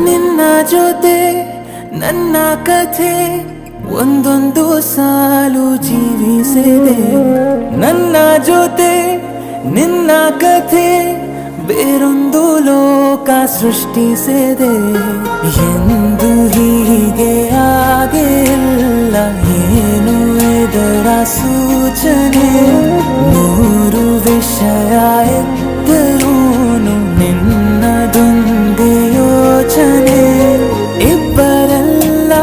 ನಿನ್ನ ಜೊತೆ ನನ್ನ ಕಥೆ ಒಂದೊಂದು ಸಾಲು ಜೀವಿಸಿದೆ. ನನ್ನ ಜೊತೆ ನಿನ್ನ ಕಥೆ ಬೇರೊಂದು ಲೋಕ ಸೃಷ್ಟಿಸಿದೆ. ಎಂದು ಹೀಗೆ ಆಗಿಲ್ಲ, ಏನು ಇದರ ಸೂಚನೆ? ನೂರು ವಿಷಯ ಎತ್ತರೂನು ನಿನ್ನದೊಂದೇ ಯೋಚನೆ. ಇಬ್ಬರಲ್ಲ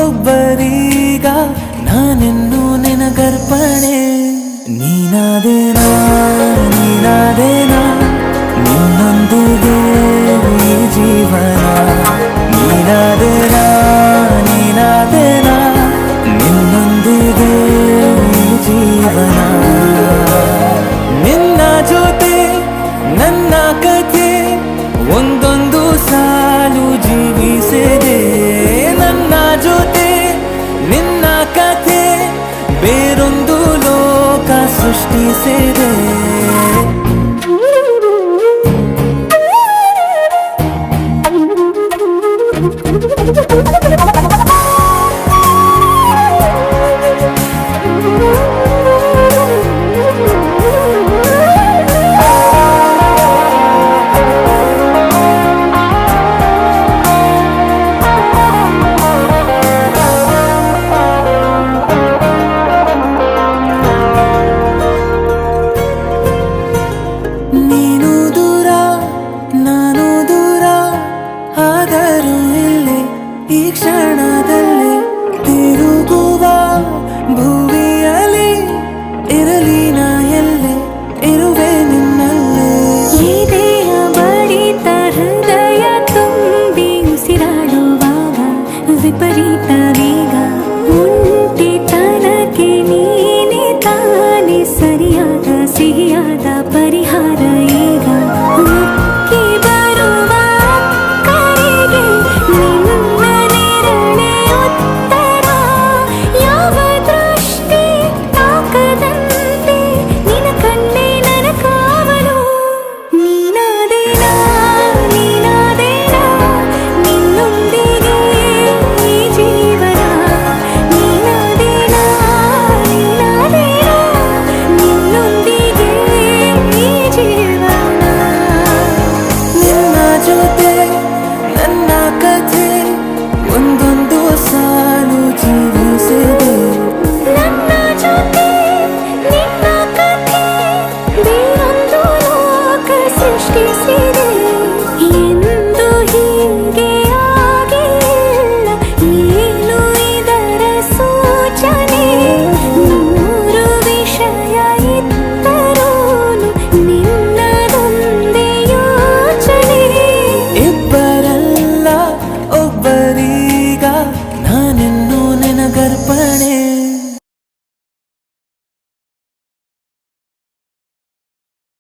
ಒಬ್ಬರೀಗ ನಾನೆನ್ನು ನಿನಗರ್ಪಣೆ. ನೀನಾದೇನಾ ನೀನಾದೇನಾ ನಿನ್ನೊಂದಿಗೆ ಈ ಜೀವನ. ನೀನಾದೇನಾ ನೀನಾದೇನಾ ನಿನ್ನೊಂದಿಗೆ ಈ ಜೀವನ. ನಿನ್ನ ಜೊತೆ ನನ್ನ ಕಥೆ ಒಂದೊಂದು ಸಾಲು ಜೀವಿಸಿದೆ. ನನ್ನ ಜೊತೆ ನಿನ್ನ ಕಥೆ ಬೇರೊಂದು ಲೋಕ ಸೃಷ್ಟಿಸಿದೆ. ನೀನು ದೂರ ನಾನು ದೂರ ಆದರೂ ಇಲ್ಲಿ ಈ ಕ್ಷಣದಲ್ಲಿ ತಿರುಗುವ ಭುವಿಯಲ್ಲಿ ಇರಲಿ ನಾ ಎಲ್ಲೆ ಇರುವೆ ನಿನ್ನಲ್ಲೇ. ಎದೆಯ ಬಡಿತ ಹೃದಯ ತುಂಬಿ ಉಸಿರಾಡುವಾಗ ವಿಪರೀತ ವೇಗ. ಒಂಟಿತನಕ್ಕೆ ನೀನೆ ತಾನೆ ಸರಿಯಾದ ಸಿಹಿಯಾದ ಪರಿಹಾರ ಈಗ. ಉಕ್ಕಿ ಬರುವ ಕರೆಗೆ ನಿನ್ನ ನೆರಳೆ ಉತ್ತರ. ಯಾವ ದೃಷ್ಟಿ ತಾಕದಂತೆ ನಿನ ಕಣ್ಣೆ ನನ್ನ ಕಾವಲು. ನೀನಾದೇನಾ ನೀನಾದೇನಾ ನಿನ್ನೊಂದಿಗೆ ಈ ಜೀವನ. ನೀನಾದೇನಾ ನೀನಾದೇನಾ ನಿನ್ನೊಂದಿಗೆ ಈ ಜೀವನ. ನಿನ್ನ ಜೊತೆ ನನ್ನ ಕಥೆ ಒಂದೊಂದು ಸಾಲು ಜೀವಿಸಿದೆ. ನನ್ನ ಜೊತೆ ನಿನ್ನ ಕಥೆ ಬೇರೊಂದು ಲೋಕ ಸೃಷ್ಟಿಸಿದೆ.